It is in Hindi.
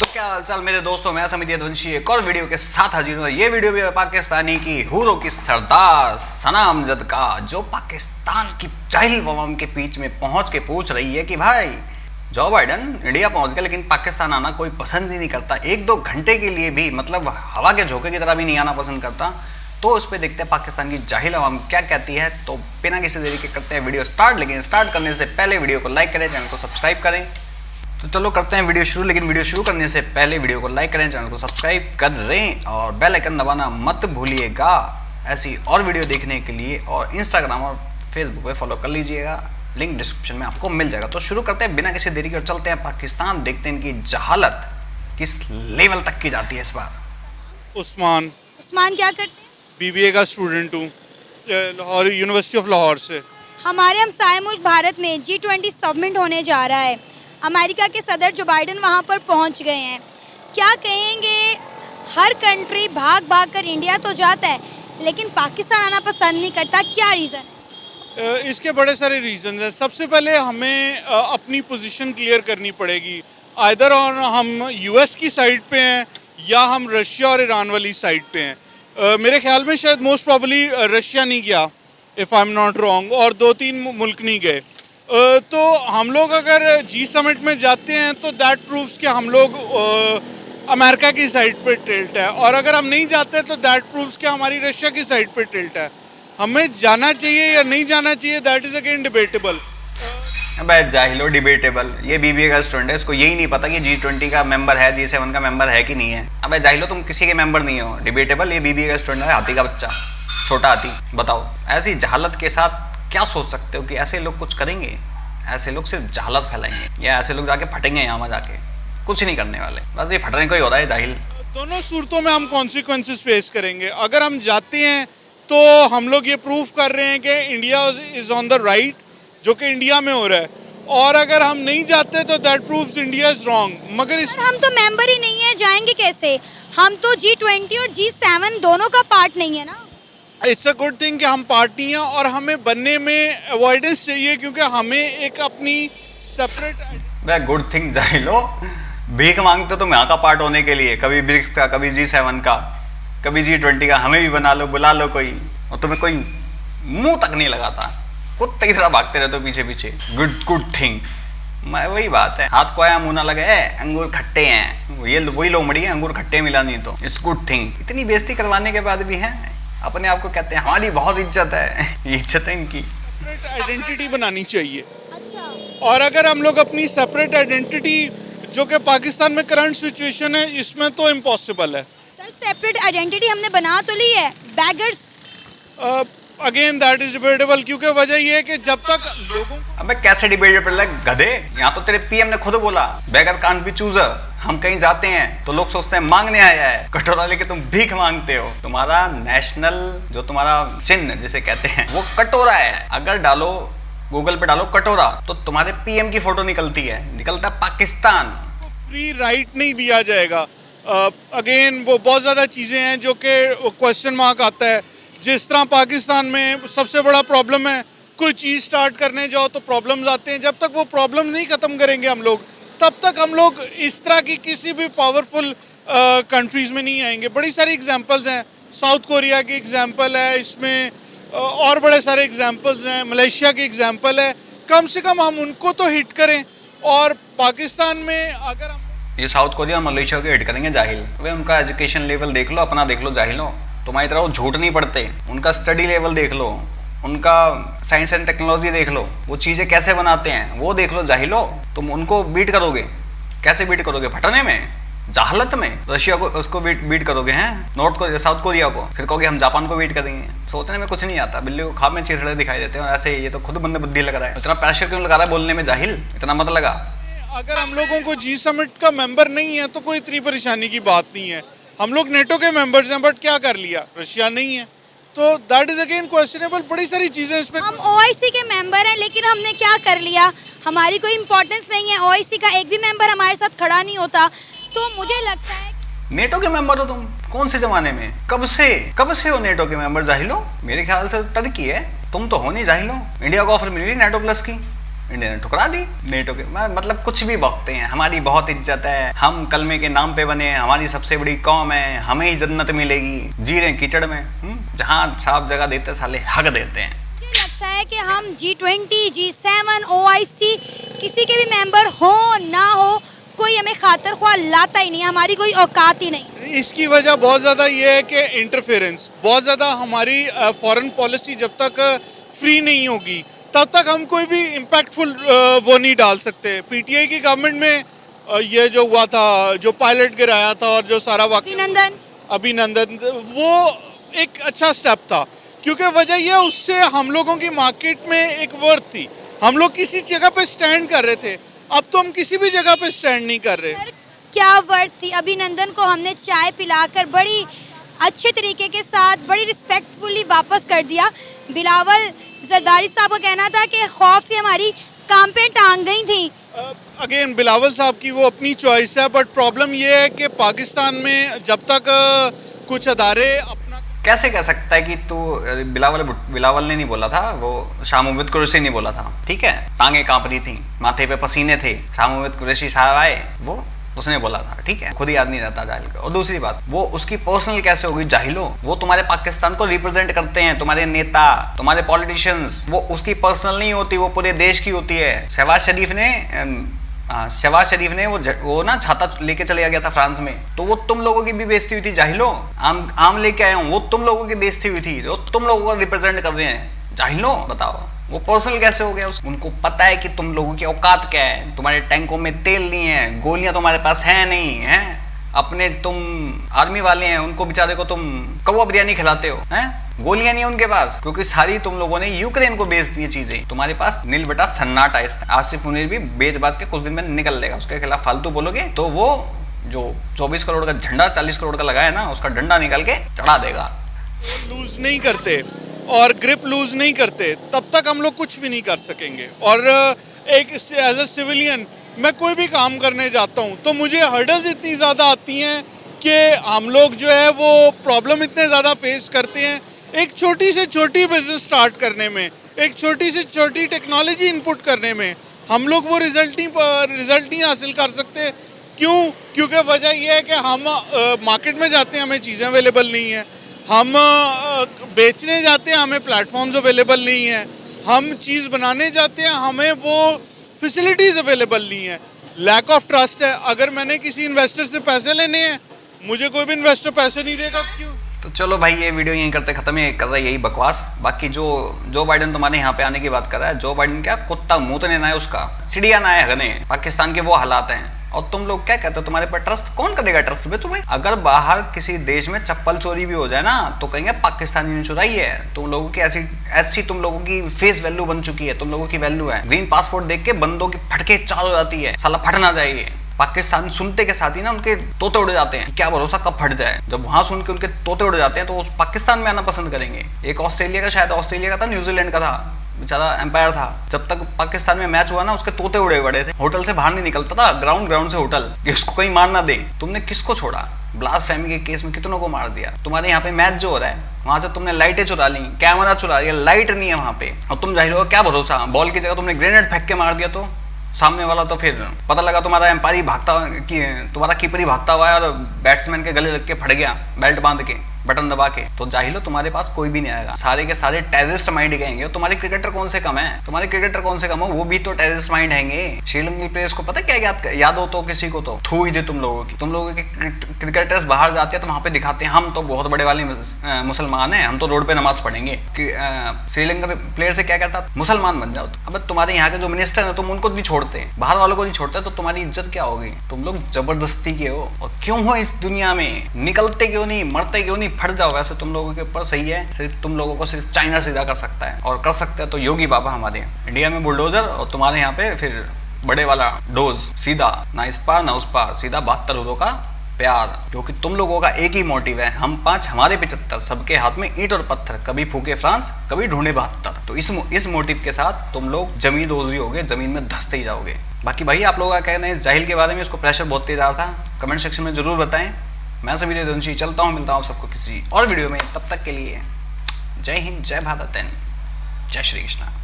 तो क्या हालचाल मेरे दोस्तों, मैं समित यदुवंशी एक और वीडियो के साथ हाजिर हूँ। ये वीडियो भी पाकिस्तानी की हूरों की सरदार सना अमजद का, जो पाकिस्तान की जाहिल अवाम के बीच में पहुंच के पूछ रही है कि भाई जो बाइडन इंडिया पहुंच गया लेकिन पाकिस्तान आना कोई पसंद ही नहीं करता, एक दो घंटे के लिए भी, मतलब हवा के झोंके की तरह भी नहीं आना पसंद करता। तो उस पर देखते हैं पाकिस्तान की जाहिल अवाम क्या कहती है। तो बिना किसी देरी के करते हैं वीडियो स्टार्ट, लेकिन स्टार्ट करने से पहले वीडियो को लाइक करें, चैनल को सब्सक्राइब करें। तो चलो करते हैं वीडियो शुरू, लेकिन वीडियो शुरू करने से पहले वीडियो को लाइक करें, चैनल को सब्सक्राइब करें और बेल आइकन दबाना मत भूलिएगा ऐसी और वीडियो देखने के लिए। और इंस्टाग्राम और फेसबुक पे फॉलो कर लीजिएगा, लिंक डिस्क्रिप्शन में आपको मिल जाएगा। तो शुरू करते हैं बिना किसी देरी के और चलते हैं पाकिस्तान, देखते हैं इनकी जहालत किस लेवल तक की जाती है इस बार। उस्मान क्या करते हैं? बीबीए का स्टूडेंट हूँ, लाहौर यूनिवर्सिटी ऑफ लाहौर से। हमारे हमसाए मुल्क भारत में G20 समिट होने जा रहा है। अमेरिका के सदर जो बाइडन वहां पर पहुंच गए हैं। क्या कहेंगे, हर कंट्री भाग भाग कर इंडिया तो जाता है लेकिन पाकिस्तान आना पसंद नहीं करता, क्या रीज़न है? इसके बड़े सारे रीजन हैं। सबसे पहले हमें अपनी पोजीशन क्लियर करनी पड़ेगी, आइदर और हम यूएस की साइड पे हैं या हम रशिया और ईरान वाली साइड पे हैं। मेरे ख्याल में शायद मोस्ट प्रॉब्ली रशिया नहीं गया, if I am not wrong, और 2-3 मुल्क नहीं गए। तो हम लोग अगर जी समिट में जाते हैं तो दैट प्रूव्स कि हम लोग अमेरिका की साइड पे टिल्ट है, और अगर हम नहीं जाते तो दैट प्रूव्स कि हमारी रशिया की साइड पे टिल्ट है। हमें जाना चाहिए या नहीं जाना चाहिए, दैट इज अगेन डिबेटेबल। अबे जाहिलो, डिबेटेबल। ये बीबीए का स्टूडेंट है, इसको यही नहीं पता कि G20 का मेंबर है, G7 का मेंबर है कि नहीं है। अबे जाहिलो, तुम किसी के मेंबर नहीं हो। डिबेटेबल, ये बीबीए का स्टूडेंट है, हाथी का बच्चा, छोटा हाथी। बताओ ऐसी जहालत के साथ क्या सोच सकते हो कि ऐसे लोग कुछ करेंगे? ऐसे लोग सिर्फ जहालत फैलाएंगे, या ऐसे लोग जाके फटेंगे यहाँ जाके, कुछ नहीं करने वाले, बस ये फटने को ही हो रहा है जाहिल। दोनों सूरतों में हम कॉन्सिक्वेंसेस फेस करेंगे। अगर हम जाते हैं तो हम लोग ये प्रूव कर रहे हैं कि India is on the right, जो कि इंडिया में हो रहा है, और अगर हम नहीं जाते तो that proves India is wrong. मगर हम तो मेंबर ही नहीं है, जाएंगे कैसे? हम तो G20 और G7 दोनों का पार्ट नहीं है ना। इट्स अ गुड थिंग कि हम पार्टी हैं, और हमें बनने में अवॉइडेंस चाहिए, क्योंकि हमें एक अपनी सेपरेट। वह गुड थिंग जाहिलो, भीख मांगते हो तुम यहाँ का पार्ट होने के लिए, कभी ब्रिक्स का, कभी G7 का, कभी G20 का। हमें भी बना लो, बुला लो कोई, और तुम्हें कोई मुंह तक नहीं लगाता, कुत्ते की तरह भागते रहते हो पीछे पीछे। गुड थिंग, मैं वही बात है, हाथ को आया मुंह ना लगे, अंगूर खट्टे हैं, ये वही लोमड़ी है, अंगूर खट्टे मिला नहीं तो। It's good thing. इतनी बेइज्जती करवाने के बाद भी है, अपने आप को कहते हैं हमारी बहुत इज्जत है। ये इज्जत है इनकी। सेपरेट आइडेंटिटी बनानी चाहिए। अच्छा, और अगर हम लोग अपनी सेपरेट आइडेंटिटी, जो कि पाकिस्तान में करंट सिचुएशन है, इसमें तो इम्पॉसिबल है। सर सेपरेट आइडेंटिटी हमने बना तो ली है, beggars. Again that is debatable, क्योंकि वजह ये है कि जब तक लोगों को। अबे कैसे डिबेटेबल है गधे? यहाँ तो तेरे पीएम ने खुद बोला, बेगर कांट बी चूजर। हम कहीं जाते हैं तो लोग सोचते हैं मांगने आया है, कटोरा लेके तुम भीख मांगते हो। तुम्हारा नेशनल जो तुम्हारा चिन्ह जिसे कहते हैं वो कटोरा है। अगर डालो गूगल पे डालो कटोरा, तो तुम्हारे पीएम की फोटो निकलती है, निकलता है पाकिस्तान। फ्री राइट नहीं दिया जाएगा। अगेन वो बहुत ज़्यादा चीज़ें हैं जो कि क्वेश्चन मार्क आता है। जिस तरह पाकिस्तान में सबसे बड़ा प्रॉब्लम है, कोई चीज़ स्टार्ट करने जाओ तो प्रॉब्लम्स आते हैं। जब तक वो प्रॉब्लम नहीं ख़त्म करेंगे हम लोग, तब तक हम लोग इस तरह की किसी भी पावरफुल कंट्रीज़ में नहीं आएंगे। बड़ी सारी एग्जांपल्स हैं, साउथ कोरिया की एग्जांपल है इसमें, और बड़े सारे एग्जांपल्स हैं, मलेशिया की एग्जांपल है। कम से कम हम उनको तो हिट करें। और पाकिस्तान में अगर हम ये साउथ कोरिया और मलेशिया के हिट करेंगे जाहिल। वे उनका एजुकेशन लेवल देख लो, अपना देख लो जाहिलो। तुम्हारी तरह वो झूठ नहीं पढ़ते। उनका स्टडी लेवल देख लो, उनका साइंस एंड टेक्नोलॉजी देख लो, वो चीज़ें कैसे बनाते हैं वो देख लो जाहिलो। तुम उनको बीट करोगे, कैसे बीट करोगे? फटने में, जहालत में। रशिया को उसको बीट करोगे हैं, नॉर्थ कोरिया, साउथ कोरिया को, फिर कहोगे हम जापान को बीट करेंगे। सोचने में कुछ नहीं आता, बिल्ली को खाब में चीथड़े दिखाई देते हैं। और ऐसे ये तो खुद बंदे बुद्धि लग रहा है। इतना प्रेशर क्यों लगा रहा है बोलने में जाहिल? इतना मत लगा। अगर हम लोगों को जी समिट का मेंबर नहीं है तो कोई इतनी परेशानी की बात नहीं है। हम लोग नेटो के मेंबर्स हैं, बट क्या कर लिया, रशिया नहीं है, तो दैट इज अगेन क्वेश्चनेबल। बड़ी सारी चीजें इसमें। हम OIC के मेंबर हैं लेकिन हमने क्या कर लिया? हमारी कोई इम्पोर्टेंस नहीं है। OIC का एक भी मेंबर हमारे साथ खड़ा नहीं होता। तो मुझे लगता है नेटो के मेंबर हो तुम? कौन से जमाने में? कब से हो नेटो के मेंबर जाहिलो? मेरे ख्याल से टर्की है, तुम तो हो नहीं जाहिलो। इंडिया को ऑफर मिली नेटो प्लस की, इंडिया ने ठुकरा दी नेटो के। मतलब कुछ भी बकते हैं, हमारी बहुत इज्जत है, हम कलमे के नाम पे बने हैं, हमारी सबसे बड़ी कौम है, हमें ही जन्नत मिलेगी, जी रहे कीचड़ में। जहाँ साफ जगह देते साले हक देते हैं। लगता है कि हम G20, G7, OIC किसी के भी मेंबर हो ना हो, कोई हमें खातर ख्वाह लाता ही नहीं, हमारी कोई औकात ही नहीं। इसकी वजह बहुत ज़्यादा ये है कि इंटरफेरेंस बहुत ज़्यादा, हमारी फॉरेन पॉलिसी जब तक फ्री नहीं होगी तब तक हम कोई भी इम्पैक्टफुल वो नहीं डाल सकते। पीटीआई की गवर्नमेंट में ये जो हुआ था, जो पायलट गिराया था और जो सारा अभिनंदन, वो एक अच्छा स्टेप था, क्योंकि वजह यह उससे हम लोगों की मार्केट में एक वर्थ थी। हम लोग किसी जगह पे स्टैंड कर रहे थे, अब तो हम किसी भी जगह पे स्टैंड नहीं कर रहे। क्या वर्थ थी? अभिनंदन को हमने चाय पिलाकर बड़ी अच्छे तरीके के साथ, बड़ी रिस्पेक्टफुली वापस कर दिया। बिलावल जरदारी साहब का कहना था कि खौफ से हमारी काम पे टांग गई थी। अगेन बिलावल साहब की वो अपनी चॉइस है, बट प्रॉब्लम ये है कि पाकिस्तान में जब तक कुछ अदारे अपना कैसे कह सकता है कि तू बिलावल ने नहीं बोला था, वो शाह मोहम्मद कुरैशी ने बोला था, ठीक है। टांगे कांप रही थी, माथे पे पसीने थे, शाह मोहम्मद कुरैशी साहब आए, वो उसने बोला था, ठीक है। खुद ही याद नहीं रहता जाहिल का। और दूसरी बात, वो उसकी पर्सनल कैसे होगी जाहिलो? वो तुम्हारे पाकिस्तान को रिप्रेजेंट करते हैं, तुम्हारे नेता, तुम्हारे पॉलिटिशियंस, वो उसकी पर्सनल नहीं होती, वो पूरे देश की होती है। शहबाज शरीफ ने वो ना छाता लेके चले गया था फ्रांस में, तो वो तुम लोगों की भी बेइज्जती हुई थी जाहिलो। आम लेके आया हूँ, वो तुम लोगों की बेइज्जती हुई थी, वो तुम लोगों को रिप्रेजेंट कर रहे हैं जाहिलो। बताओ वो पर्सनल कैसे हो गया? उनको पता है कि तुम लोगों की औकात क्या है। तुम्हारे टैंकों में तेल नहीं है, गोलियां तुम्हारे पास है नहीं है, अपने तुम आर्मी वाले हैं, उनको बेचारे को तुम कौवा बिरयानी खिलाते हो, हैं? गोलियां नहीं है उनके पास, क्योंकि सारी तुम लोगों ने यूक्रेन को बेच दी चीजें। तुम्हारे पास नील बेटा सन्नाटा है। आसिफ मुनीर भी बेच बाज के कुछ दिन में निकल लेगा, उसके खिलाफ फालतू बोलोगे तो वो जो 24 करोड़ का झंडा 40 करोड़ का लगा है ना, उसका डंडा निकाल के चढ़ा देगा। लूज नहीं करते और ग्रिप लूज नहीं करते तब तक हम लोग कुछ भी नहीं कर सकेंगे। और एक एज ए सिविलियन मैं कोई भी काम करने जाता हूँ तो मुझे हर्डल्स इतनी ज़्यादा आती हैं कि हम लोग जो है वो प्रॉब्लम इतने ज़्यादा फेस करते हैं। एक छोटी से छोटी बिजनेस स्टार्ट करने में, एक छोटी से छोटी टेक्नोलॉजी इनपुट करने में हम लोग वो रिजल्ट नहीं हासिल कर सकते। क्यों? क्योंकि वजह यह है कि हम मार्केट में जाते हैं, हमें चीज़ें अवेलेबल नहीं है, हम बेचने जाते हैं, हमें प्लेटफॉर्म्स अवेलेबल नहीं है, हम चीज़ बनाने जाते हैं, हमें वो फैसिलिटीज़ अवेलेबल नहीं है। लैक ऑफ ट्रस्ट है। अगर मैंने किसी इन्वेस्टर से पैसे लेने हैं, मुझे कोई भी इन्वेस्टर पैसे नहीं देगा। क्यों? तो चलो भाई, ये वीडियो यहीं करते खत्म ही कर रहा है यही बकवास। बाकी जो बाइडन तुम्हारे यहाँ पे आने की बात कर रहा है, जो बाइडन क्या कुत्ता मुंह ना है उसका, चिड़िया ना है घने। पाकिस्तान के वो हालात हैं और तुम लोग क्या कहते हो? तुम्हारे पर ट्रस्ट कौन करेगा? ट्रस्ट पे तुम्हें अगर बाहर किसी देश में चप्पल चोरी भी हो जाए ना तो कहेंगे पाकिस्तानी ने चुराई है। तुम लोगों की ऐसी तुम लोगों की फेस वैल्यू बन चुकी है, तुम लोगों की वैल्यू है। ग्रीन पासपोर्ट देख के बंदों की फटके चाल हो जाती है, साला फट ना जाए। पाकिस्तान सुनते के साथ ही ना उनके तोते उड़ जाते हैं, क्या भरोसा कब फट जाए। जब वहां सुन के उनके तोते उड़ जाते हैं तो पाकिस्तान में आना पसंद करेंगे। एक ऑस्ट्रेलिया का, शायद ऑस्ट्रेलिया का था, न्यूजीलैंड का था, बेचारा एम्पायर था, जब तक पाकिस्तान में मैच हुआ ना उसके तोते उड़े पड़े थे। होटल से बाहर नहीं निकलता था, ग्राउंड से होटल, कि उसको कहीं मार ना दे। तुमने किसको छोड़ा? ब्लास्फेमी के केस में कितनों को मार दिया। तुम्हारे यहाँ पे मैच जो हो रहा है वहां से तुमने लाइटें चुरा ली, कैमरा चुरा लिया, लाइट नहीं है वहां पे, और तुम जाहिर हो क्या भरोसा? बॉल की जगह तुमने ग्रेनेड फेंक के मार दिया तो सामने वाला तो फिर पता लगा तुम्हारा एम्पायर ही भागता, कि तुम्हारा कीपर ही भागता हुआ है और बैट्समैन के गले लग के फट गया बेल्ट बांध के, बटन दबा के। तो जाहिलो तुम्हारे पास कोई भी नहीं आएगा, सारे के सारे टेररिस्ट माइंड गएंगे। तुम्हारे क्रिकेटर कौन से कम है? तुम्हारे क्रिकेटर कौन से कम हो? वो भी तो टेररिस्ट माइंड हैंगे। श्रीलंकी प्लेयर्स को पता क्या याद हो तो किसी को तो थू ही थी तुम लोगों की। तुम लोगों के क्रिकेटर्स बाहर जाते हैं तो वहां पे दिखाते हैं हम तो बहुत बड़े वाले मुसलमान हैं, हम तो रोड पे नमाज पढ़ेंगे। श्रीलंका प्लेयर से क्या कहता? मुसलमान बन जाओ। अब तुम्हारे यहाँ के जो मिनिस्टर है तुम उनको नहीं छोड़ते, बाहर वालों को नहीं छोड़ते, तो तुम्हारी इज्जत क्या होगी? तुम लोग जबरदस्ती के हो। और क्यों हो इस दुनिया में? निकलते क्यों नहीं, मरते क्यों नहीं, फट जाओ। वैसे तुम लोगों के ऊपर सही है, सिर्फ तुम लोगों को सिर्फ चाइना सीधा कर सकता है, और कर सकते हैं तो योगी बाबा हमारे इंडिया में बुलडोजर, और तुम्हारे यहाँ पे फिर बड़े वाला डोज सीधा, ना इस पार ना उस पार, सीधा 72 उरों का प्यार। क्योंकि तुम लोगों का एक ही मोटिव है, हम 5 हमारे 75, सबके हाथ में ईंट और पत्थर, कभी फूके फ्रांस कभी ढूंढे 72। तो इस मोटिव के साथ तुम लोग जमीन दोजी होगे, जमीन में धंसते ही जाओगे। बाकी भाई आप लोगों का कहना है इस जाहिल के बारे में, इसको प्रेशर बहुत तेज आ रहा था, कमेंट सेक्शन में जरूर बताएं। मैं समीर यदुवंशी चलता हूँ, मिलता हूँ सबको किसी और वीडियो में। तब तक के लिए जय हिंद, जय भारत एंड जय श्री कृष्णा।